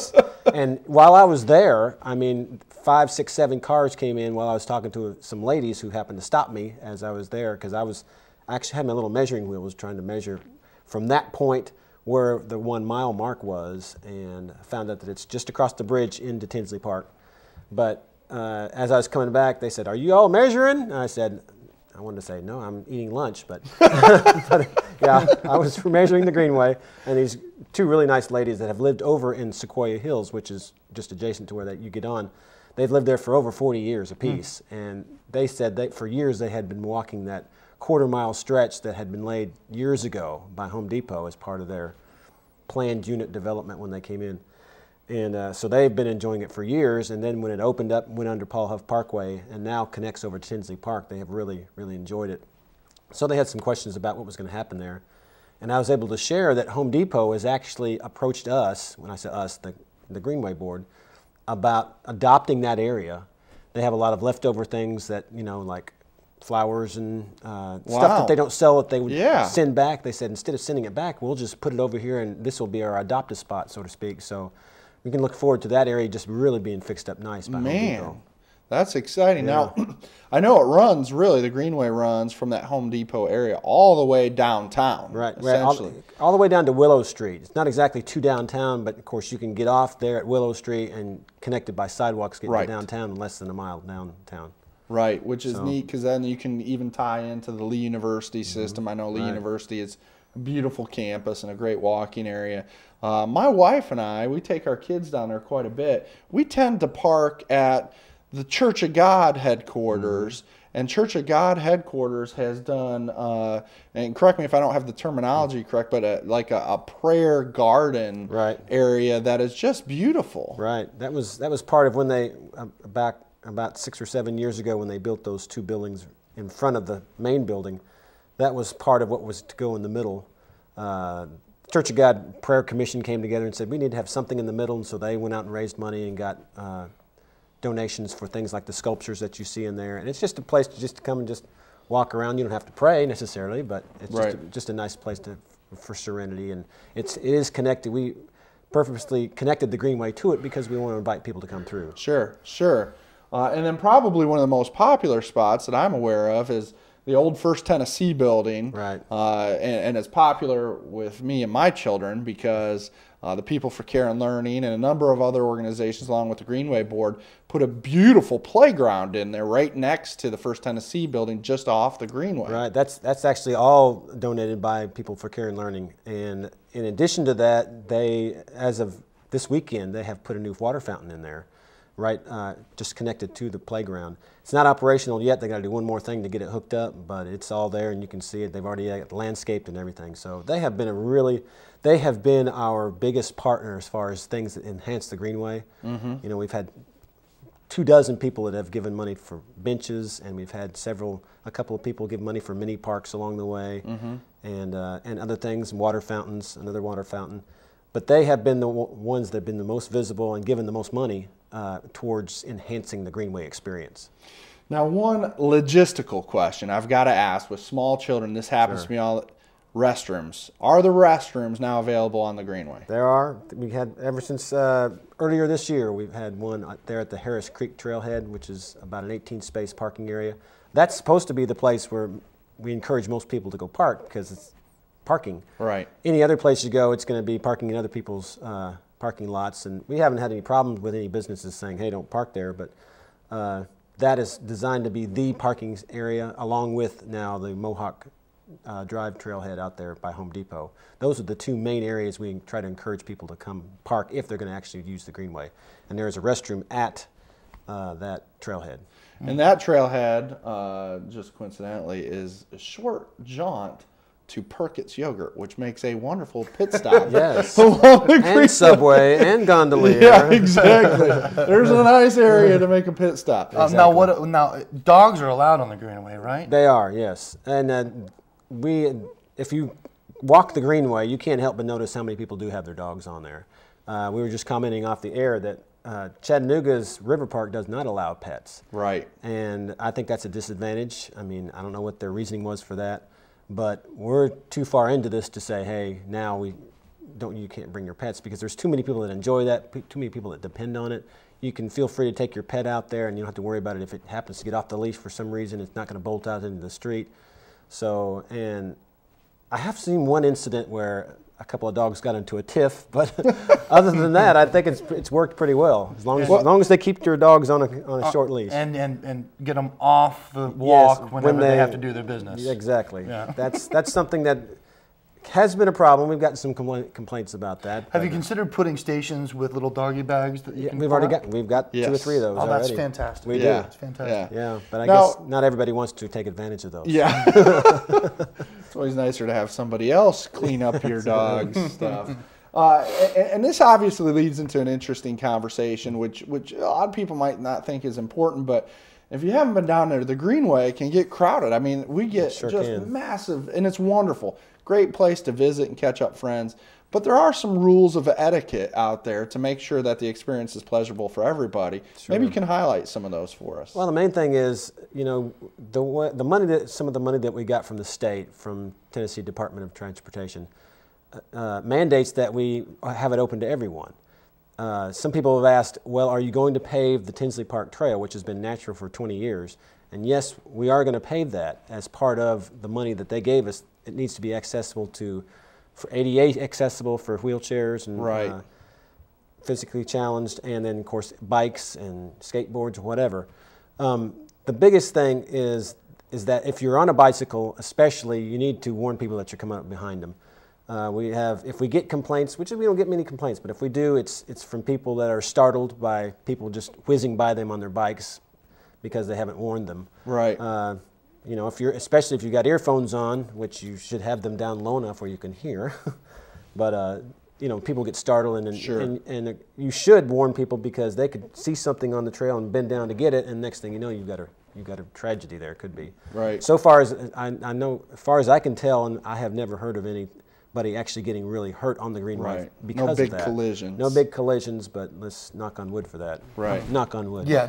and while I was there, I mean, 5, 6, 7 cars came in while I was talking to some ladies who happened to stop me as I was there, because I actually had my little measuring wheel, was trying to measure from that point where the 1 mile mark was, and found out that it's just across the bridge into Tinsley Park. But as I was coming back, they said, "Are you all measuring?" And I said, I wanted to say, "No, I'm eating lunch," but, but yeah, I was measuring the Greenway, and these 2 really nice ladies that have lived over in Sequoia Hills, which is just adjacent to where you get on. They've lived there for over 40 years apiece, and they said that for years they had been walking that 1/4 mile stretch that had been laid years ago by Home Depot as part of their planned unit development when they came in. And so they've been enjoying it for years, and then when it opened up, went under Paul Huff Parkway, and now connects over to Tinsley Park, they have really, really enjoyed it. So they had some questions about what was going to happen there. And I was able to share that Home Depot has actually approached us, when I say us, the Greenway Board, about adopting that area. They have a lot of leftover things that, like flowers and stuff that they don't sell that they would send back. They said, instead of sending it back, we'll just put it over here, and this will be our adopted spot, so to speak. So we can look forward to that area just really being fixed up nice by Home Depot. That's exciting. Yeah. Now, I know it runs, really, the Greenway runs from that Home Depot area all the way downtown. Right, essentially. All the way down to Willow Street. It's not exactly to downtown, but of course you can get off there at Willow Street and connected by sidewalks, get to downtown in less than a mile downtown. Right, which is neat because then you can even tie into the Lee University system. I know Lee University is a beautiful campus and a great walking area. My wife and I, we take our kids down there quite a bit. We tend to park at the Church of God headquarters. And Church of God headquarters has done, and correct me if I don't have the terminology correct, but like a prayer garden area that is just beautiful. Right. That was part of when they back about 6 or 7 years ago when they built those 2 buildings in front of the main building. That was part of what was to go in the middle. Church of God Prayer Commission came together and said we need to have something in the middle, and so they went out and raised money and got donations for things like the sculptures that you see in there. And it's just a place to come and just walk around. You don't have to pray necessarily, but it's just a nice place for serenity. And it is connected. We purposely connected the Greenway to it because we want to invite people to come through. Sure, sure. And then probably one of the most popular spots that I'm aware of is the old First Tennessee building. Right. And it's popular with me and my children because the People for Care and Learning and a number of other organizations along with the Greenway Board put a beautiful playground in there right next to the First Tennessee building just off the Greenway. Right. That's actually all donated by People for Care and Learning. And in addition to that, they, as of this weekend, they have put a new water fountain in there. Right, just connected to the playground. It's not operational yet. They got to do one more thing to get it hooked up, but it's all there and you can see it. They've already landscaped and everything. So they have been our biggest partner as far as things that enhance the Greenway. You know, we've had 24 people that have given money for benches, and we've had a couple of people give money for mini parks along the way, and other things, water fountains, another water fountain. But they have been the ones that have been the most visible and given the most money towards enhancing the Greenway experience. Now, one logistical question I've got to ask with small children, this happens to me all, restrooms. Are the restrooms now available on the Greenway? There are. We had, ever since earlier this year, we've had one there at the Harris Creek Trailhead, which is about an 18-space parking area. That's supposed to be the place where we encourage most people to go park because it's parking. Right. Any other place you go, it's going to be parking in other people's parking lots, and we haven't had any problems with any businesses saying, hey, don't park there, but that is designed to be the parking area along with now the Mohawk Drive trailhead out there by Home Depot. Those are the 2 main areas we try to encourage people to come park if they're going to actually use the Greenway. And there is a restroom at that trailhead. And that trailhead, just coincidentally, is a short jaunt to Perkins Yogurt, which makes a wonderful pit stop. Yes. And Subway and Gondolier. Yeah, exactly. There's a nice area to make a pit stop. Exactly. Now, dogs are allowed on the Greenway, right? They are, yes. And if you walk the Greenway, you can't help but notice how many people do have their dogs on there. We were just commenting off the air that Chattanooga's River Park does not allow pets. Right. And I think that's a disadvantage. I mean, I don't know what their reasoning was for that. But we're too far into this to say, hey, now you can't bring your pets, because there's too many people that enjoy that, too many people that depend on it. You can feel free to take your pet out there, and you don't have to worry about it if it happens to get off the leash for some reason. It's not going to bolt out into the street. So, and I have seen one incident where a couple of dogs got into a tiff, but other than that, I think it's worked pretty well. As long as they keep your dogs on a short leash and get them off the walk whenever they have to do their business. Exactly. Yeah. That's something that has been a problem. We've gotten some complaints about that. Have you considered putting stations with little doggy bags that you can we've 2 or 3 of those. Oh, that's already. fantastic. We do. That's fantastic. Yeah, but I guess not everybody wants to take advantage of those. Yeah. It's always nicer to have somebody else clean up your dog's stuff. And this obviously leads into an interesting conversation, which a lot of people might not think is important, but if you haven't been down there, the Greenway can get crowded. I mean, we get massive, and it's wonderful. Great place to visit and catch up friends. But there are some rules of etiquette out there to make sure that the experience is pleasurable for everybody. Sure. Maybe you can highlight some of those for us. Well, the main thing is, you know, some of the money that we got from the state, from Tennessee Department of Transportation, mandates that we have it open to everyone. Some people have asked, well, are you going to pave the Tinsley Park Trail, which has been natural for 20 years? And yes, we are going to pave that as part of the money that they gave us. It needs to be accessible for ADA accessible for wheelchairs and physically challenged, and then of course bikes and skateboards or whatever. the biggest thing is that if you're on a bicycle, especially, you need to warn people that you're coming up behind them. If we get complaints, which we don't get many complaints, but if we do, it's from people that are startled by people just whizzing by them on their bikes because they haven't warned them. Right. You know, especially if you got earphones on, which you should have them down low enough where you can hear. But you know, people get startled, and you should warn people because they could see something on the trail and bend down to get it, and next thing you know, you've got a tragedy there. It could be. Right. So far as I know, as far as I can tell, and I have never heard of anybody actually getting really hurt on the Greenway because of that. No big collisions. No big collisions, but let's knock on wood for that. Right. Knock on wood. Yeah.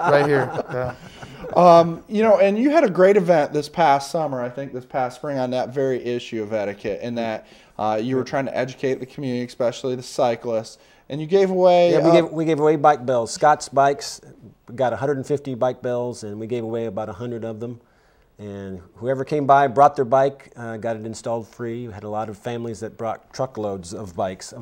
Right here. Yeah. You know, and you had a great event this past summer, I think this past spring, on that very issue of etiquette, and that you were trying to educate the community, especially the cyclists, and you gave away... Yeah, we gave away bike bells. Scott's Bikes got 150 bike bells, and we gave away about 100 of them. And whoever came by brought their bike, got it installed free. We had a lot of families that brought truckloads of bikes,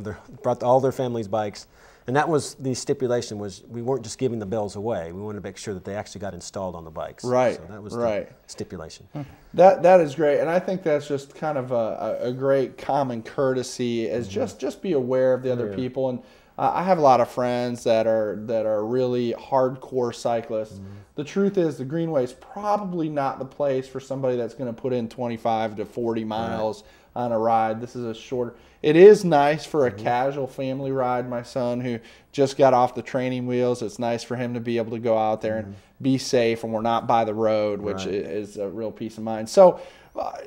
brought all their families' bikes. And that was the stipulation, was we weren't just giving the bells away. We wanted to make sure that they actually got installed on the bikes. Right. So that was the stipulation. That is great, and I think that's just kind of a great common courtesy, is just be aware of the other people. And I have a lot of friends that are really hardcore cyclists. The truth is, the Greenway is probably not the place for somebody that's going to put in 25 to 40 miles on a ride. This is a shorter. It is nice for a casual family ride. My son, who just got off the training wheels, it's nice for him to be able to go out there and be safe, and we're not by the road, which is a real peace of mind. So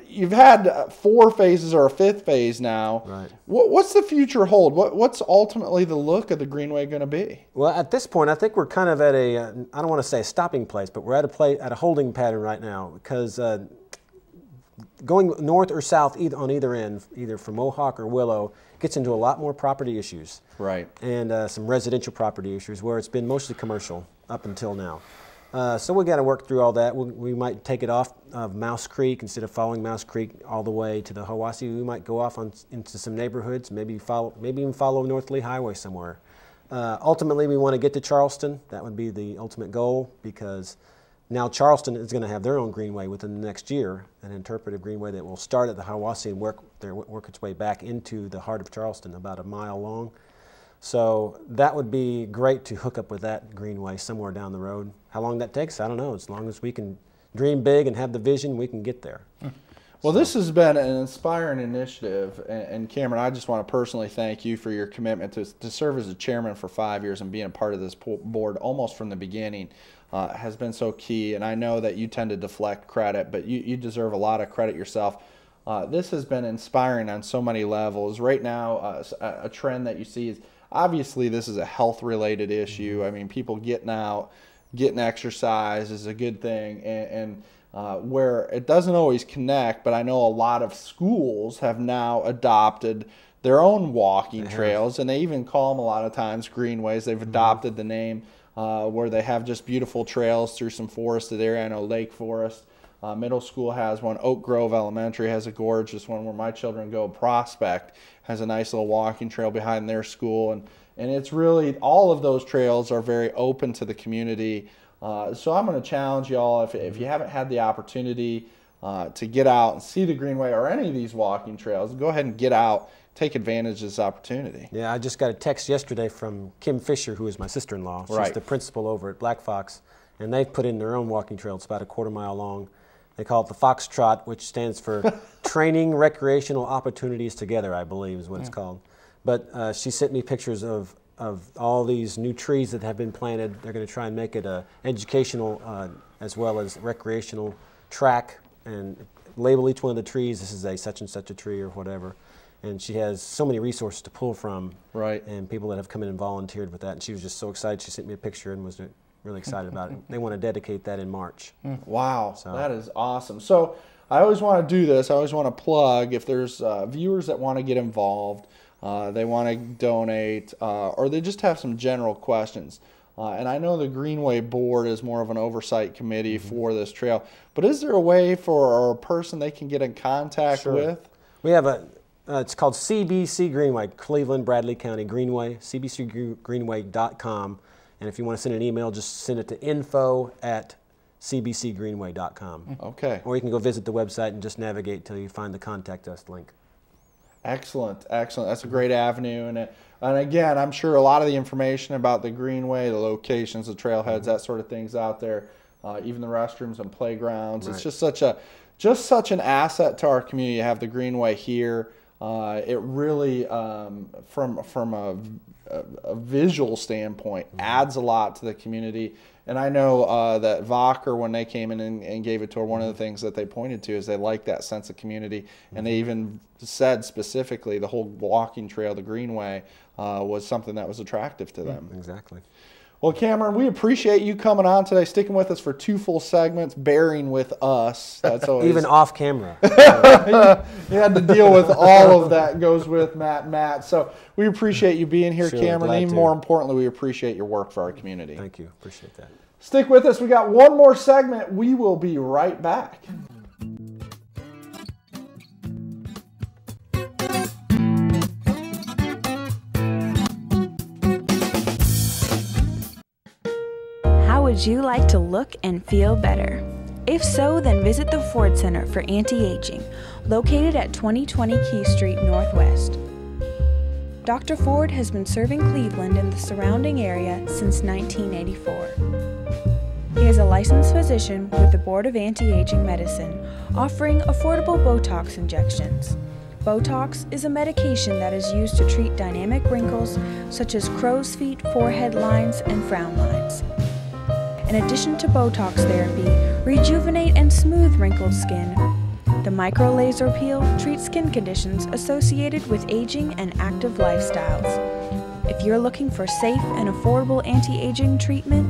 you've had 4 phases, or a 5th phase now. Right. What's the future hold? What's ultimately the look of the Greenway going to be? Well, at this point, I think we're kind of at a, I don't want to say a stopping place, but we're at a holding pattern right now, because going north or south on either end, either from Mohawk or Willow, gets into a lot more property issues. Right. And some residential property issues, where it's been mostly commercial up until now. So we got to work through all that. We might take it off of Mouse Creek instead of following Mouse Creek all the way to the Hiwassee. We might go off into some neighborhoods, maybe even follow North Lee Highway somewhere. Ultimately, we want to get to Charleston. That would be the ultimate goal, because now Charleston is going to have their own Greenway within the next year, an interpretive Greenway that will start at the Hiwassee and work its way back into the heart of Charleston, about a mile long. So that would be great to hook up with that Greenway somewhere down the road. How long that takes, I don't know. As long as we can dream big and have the vision, we can get there. Well, this has been an inspiring initiative, and Cameron, I just want to personally thank you for your commitment to serve as a chairman for 5 years and being a part of this board almost from the beginning. Has been so key, and I know that you tend to deflect credit, but you deserve a lot of credit yourself. This has been inspiring on so many levels. Right now, a trend that you see is, obviously, this is a health-related issue. I mean, people getting out, getting exercise is a good thing, and where it doesn't always connect, but I know a lot of schools have now adopted their own walking trails, and they even call them a lot of times greenways. They've adopted the name, where they have just beautiful trails through some forested area. I know Lake Forest Middle School has one. Oak Grove Elementary has a gorgeous one where my children go. Prospect has a nice little walking trail behind their school, and it's really, all of those trails are very open to the community. So I'm going to challenge y'all, if you haven't had the opportunity to get out and see the Greenway or any of these walking trails, go ahead and get out, take advantage of this opportunity. Yeah, I just got a text yesterday from Kim Fisher, who is my sister-in-law. She's the principal over at Black Fox, and they've put in their own walking trail. It's about a quarter mile long. They call it the Foxtrot, which stands for Training Recreational Opportunities Together, I believe is what it's called. But she sent me pictures of all these new trees that have been planted. They're going to try and make it a educational as well as recreational track, and label each one of the trees. This is a such and such a tree or whatever. And she has so many resources to pull from, and people that have come in and volunteered with that. And she was just so excited. She sent me a picture and was really excited about it. They want to dedicate that in March. Wow, so that is awesome. So I always want to do this. I always want to plug, if there's viewers that want to get involved, they want to donate, or they just have some general questions. And I know the Greenway Board is more of an oversight committee for this trail, but is there a way for a person they can get in contact with? We have it's called CBC Greenway, Cleveland Bradley County Greenway, cbcgreenway.com. And if you want to send an email, just send it to info@cbcgreenway.com. Okay. Or you can go visit the website and just navigate till you find the Contact Us link. Excellent, excellent. That's a great avenue. And again, I'm sure a lot of the information about the Greenway, the locations, the trailheads, that sort of thing's out there, even the restrooms and playgrounds. Right. It's just such an asset to our community to have the Greenway here. It really, from a visual standpoint, adds a lot to the community. And I know that Vacher, when they came in and gave a tour, one of the things that they pointed to is they like that sense of community. And they even said specifically the whole walking trail, the Greenway, was something that was attractive to them. Exactly. Well, Cameron, we appreciate you coming on today, sticking with us for 2 full segments, bearing with us. That's always even off camera. You had to deal with all of that goes with Matt. So we appreciate you being here, Cameron. And even more importantly, we appreciate your work for our community. Thank you. Appreciate that. Stick with us. We got one more segment. We will be right back. How would you like to look and feel better? If so, then visit the Ford Center for Anti-Aging, located at 2020 Key Street Northwest. Dr. Ford has been serving Cleveland and the surrounding area since 1984. He is a licensed physician with the Board of Anti-Aging Medicine, offering affordable Botox injections. Botox is a medication that is used to treat dynamic wrinkles such as crow's feet, forehead lines, and frown lines. In addition to Botox therapy, rejuvenate and smooth wrinkled skin. The micro laser peel treats skin conditions associated with aging and active lifestyles. If you're looking for safe and affordable anti-aging treatment,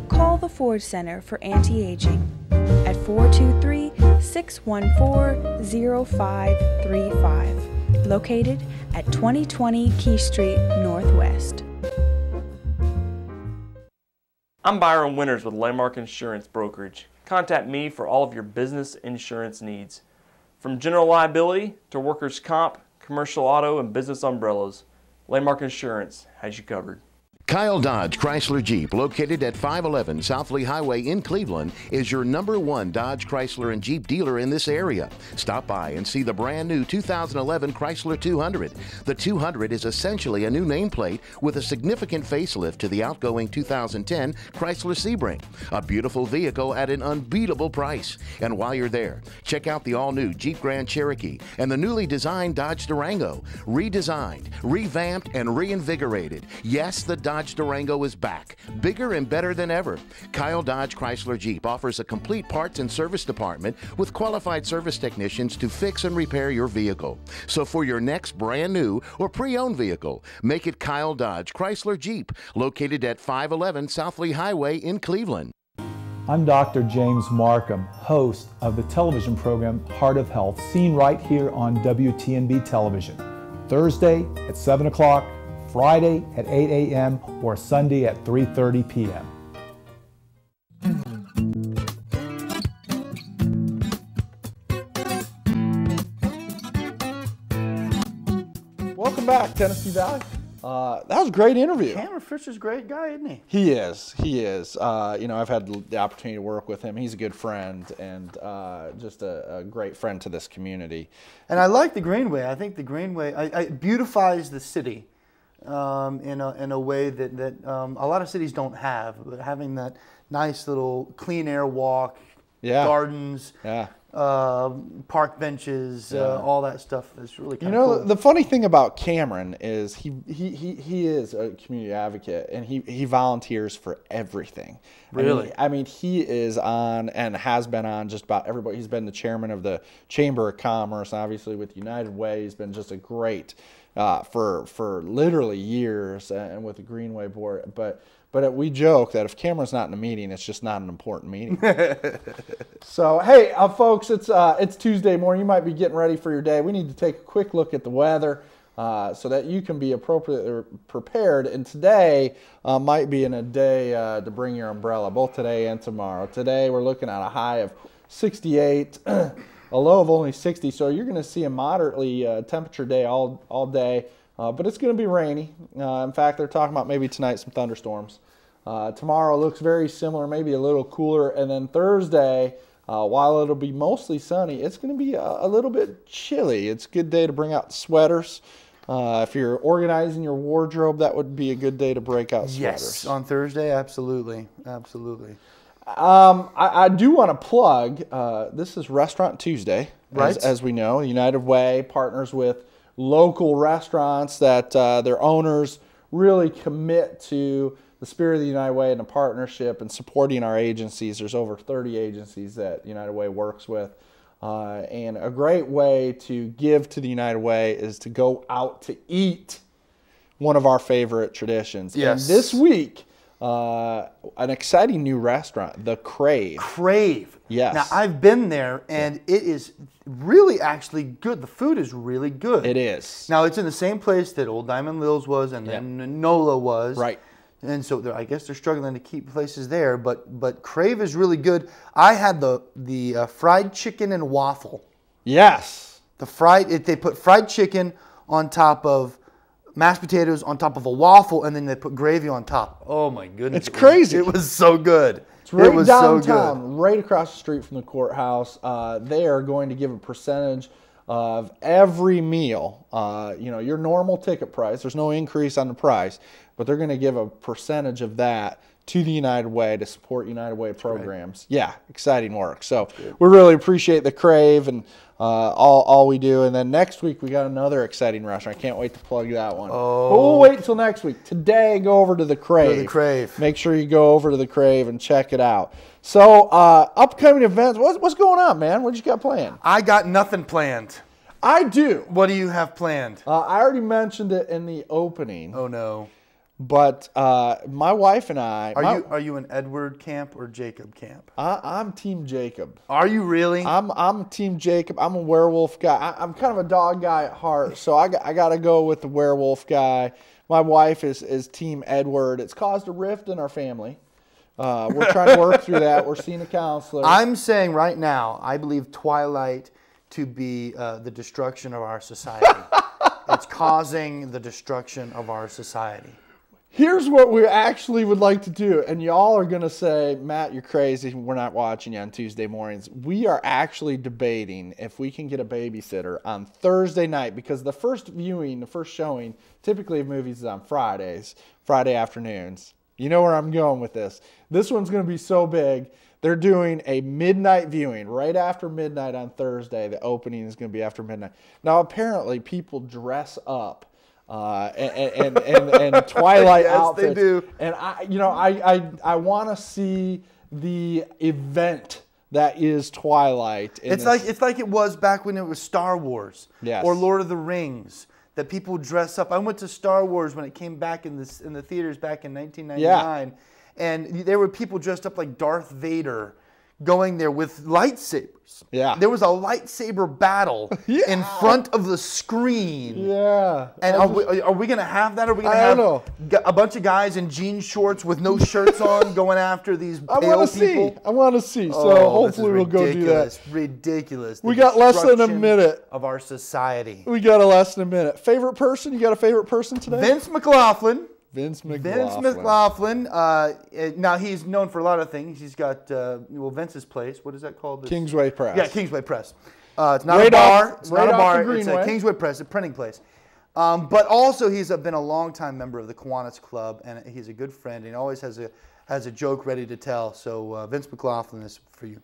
call the Ford Center for Anti-Aging at 423-614-0535, located at 2020 Key Street Northwest. I'm Byron Winters with Landmark Insurance Brokerage. Contact me for all of your business insurance needs. From general liability to workers' comp, commercial auto, and business umbrellas, Landmark Insurance has you covered. Kyle Dodge Chrysler Jeep, located at 511 South Lee Highway in Cleveland, is your #1 Dodge, Chrysler, and Jeep dealer in this area. Stop by and see the brand new 2011 Chrysler 200. The 200 is essentially a new nameplate with a significant facelift to the outgoing 2010 Chrysler Sebring. A beautiful vehicle at an unbeatable price. And while you're there, check out the all-new Jeep Grand Cherokee and the newly designed Dodge Durango. Redesigned, revamped, and reinvigorated. Yes, the Dodge Durango is back, bigger and better than ever. Kyle Dodge Chrysler Jeep offers a complete parts and service department with qualified service technicians to fix and repair your vehicle. So for your next brand new or pre-owned vehicle, make it Kyle Dodge Chrysler Jeep, located at 511 South Lee Highway in Cleveland. I'm Dr. James Markham, host of the television program Heart of Health, seen right here on WTNB television, Thursday at 7 o'clock, Friday at 8 a.m. or Sunday at 3:30 p.m. Welcome back, Tennessee Valley. That was a great interview. Cameron Fisher's a great guy, isn't he? He is. He is. I've had the opportunity to work with him. He's a good friend and just a great friend to this community. And I like the Greenway. I think the Greenway it beautifies the city. In a way that a lot of cities don't have, but having that nice little clean air walk, gardens, park benches, all that stuff is really kind of cool. The funny thing about Cameron is he is a community advocate and he volunteers for everything. Really? I mean, he is on and has been on just about everybody. He's been the chairman of the Chamber of Commerce, obviously with United Way. He's been just a great for literally years, and with the Greenway board. But we joke that if Cameron's not in a meeting, it's just not an important meeting. So hey, folks, it's Tuesday morning. You might be getting ready for your day. We need to take a quick look at the weather so that you can be appropriately prepared. And today might be a day to bring your umbrella, both today and tomorrow. Today we're looking at a high of 68. A low of only 60, so you're going to see a moderately temperature day all day, but it's going to be rainy. In fact, they're talking about maybe tonight some thunderstorms. Tomorrow looks very similar, maybe a little cooler. And then Thursday, while it'll be mostly sunny, it's going to be a little bit chilly. It's a good day to bring out sweaters. If you're organizing your wardrobe, that would be a good day to break out sweaters. Yes, on Thursday, absolutely, absolutely. I do want to plug, this is Restaurant Tuesday, right? As we know. United Way partners with local restaurants that their owners really commit to the spirit of the United Way and the partnership and supporting our agencies. There's over 30 agencies that United Way works with. And a great way to give to the United Way is to go out to eat, one of our favorite traditions. Yes. And this week, an exciting new restaurant, the Crave. Crave. Yes. Now, I've been there, and it is really actually good. The food is really good. It is. Now, it's in the same place that Old Diamond Lil's was and then NOLA was. Right. And so I guess they're struggling to keep places there, but Crave is really good. I had the fried chicken and waffle. Yes. They put fried chicken on top of mashed potatoes on top of a waffle, and then they put gravy on top. Oh my goodness. It's crazy. It was so good. It's right it was downtown, so good. right across the street from the courthouse. They are going to give a percentage of every meal. Your normal ticket price. There's no increase on the price, but they're going to give a percentage of that to the United Way to support United Way programs. Right. Yeah, exciting work. So we really appreciate the Crave and all we do. And then next week we got another exciting restaurant. I can't wait to plug that one. Oh. But we'll wait until next week. Today, go over to the Crave. Go to the Crave. Make sure you go over to the Crave and check it out. So upcoming events. What's going on, man? What you got planned? I got nothing planned. I do. What do you have planned? I already mentioned it in the opening. Oh no. But my wife and I... Are you an Edward camp or Jacob camp? I'm Team Jacob. Are you really? I'm Team Jacob. I'm a werewolf guy. I'm kind of a dog guy at heart, so I got to go with the werewolf guy. My wife is Team Edward. It's caused a rift in our family. We're trying to work through that. We're seeing a counselor. I'm saying right now, I believe Twilight to be the destruction of our society. It's causing the destruction of our society. Here's what we actually would like to do, and y'all are going to say, Matt, you're crazy. We're not watching you on Tuesday mornings. We are actually debating if we can get a babysitter on Thursday night, because the first viewing, the first showing, typically of movies is on Fridays, Friday afternoons. You know where I'm going with this. This one's going to be so big. They're doing a midnight viewing right after midnight on Thursday. The opening is going to be after midnight. Now, apparently, people dress up and Twilight outfits. Yes, they do. And I want to see the event that is Twilight. It's like it was back when it was Star Wars, or Lord of the Rings. That people dress up. I went to Star Wars when it came back in the theaters back in 1999, and there were people dressed up like Darth Vader, going there with lightsabers. Yeah. There was a lightsaber battle in front of the screen. Yeah. And are we going to have that? Are we going to have a bunch of guys in jean shorts with no shirts on going after these pale people? I want to see. So hopefully we'll go do that. Ridiculous. We got less than a minute of our society. We got less than a minute. Favorite person? You got a favorite person today? Vince McLaughlin. Vince McLaughlin. Vince McLaughlin. Now he's known for a lot of things. He's got Vince's Place. What is that called? Kingsway Press. Yeah, Kingsway Press. It's not a bar. It's not a bar. It's a Kingsway Press, a printing place. But also he's been a longtime member of the Kiwanis Club, and he's a good friend. And he always has a joke ready to tell. So Vince McLaughlin is for you.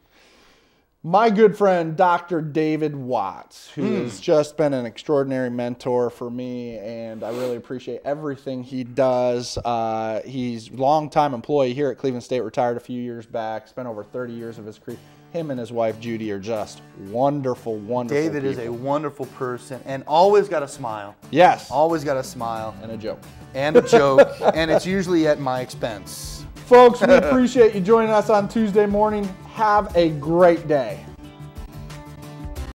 My good friend, Dr. David Watts, who has just been an extraordinary mentor for me, and I really appreciate everything he does. He's a longtime employee here at Cleveland State, retired a few years back, spent over 30 years of his career. Him and his wife, Judy, are just wonderful, wonderful David people. is a wonderful person and always got a smile. Yes. Always got a smile. And a joke. And a joke, and it's usually at my expense. Folks, we appreciate you joining us on Tuesday morning. Have a great day.